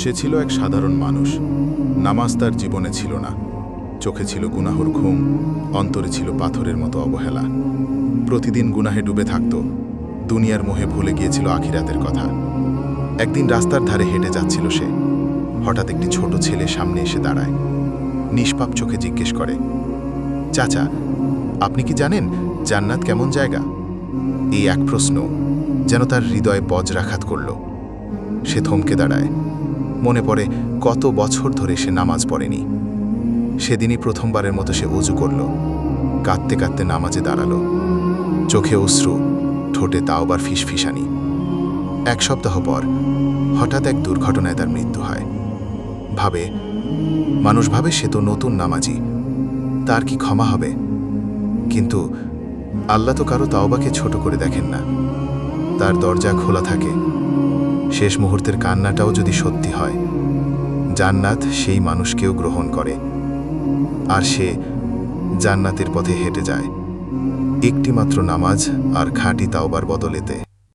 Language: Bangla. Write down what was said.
সে ছিল এক সাধারণ মানুষ। নামাজ তার জীবনে ছিল না। চোখে ছিল গুনাহর ঘুম, অন্তরে ছিল পাথরের মতো অবহেলা। প্রতিদিন গুনাহে ডুবে থাকত, দুনিয়ার মোহে ভুলে গিয়েছিল আখিরাতের কথা। একদিন রাস্তার ধারে হেঁটে যাচ্ছিল সে। হঠাৎ একটি ছোট ছেলে সামনে এসে দাঁড়ায়। নিষ্পাপ চোখে জিজ্ঞেস করে, চাচা, আপনি কি জানেন জান্নাত কেমন জায়গা? এই এক প্রশ্ন যেন তার হৃদয়ে বজ্রাঘাত করল। সে থমকে দাঁড়ায়। মনে পড়ে কত বছর ধরে সে নামাজ পড়েনি। সেদিনই প্রথমবারের মতো সে অজু করল। কাঁদতে কাঁদতে নামাজে দাঁড়ালো। চোখে অশ্রু, ঠোঁটে তাওবার ফিসফিসানি। এক সপ্তাহ পর হঠাৎ এক দুর্ঘটনায় তার মৃত্যু হয়। মানুষ ভাবে সে তো নতুন নামাজি, তার কি ক্ষমা হবে? কিন্তু আল্লাহ তো কারো তাওবাকে ছোট করে দেখেন না। তার দরজা খোলা থাকে। শেষ মুহূর্তের কান্নাটাও যদি সত্যি হয়, জান্নাত সেই মানুষকেও গ্রহণ করে। আর সে জান্নাতের পথে হেঁটে যায়, একটি মাত্র নামাজ আর খাঁটি তাওবার বদলেতে।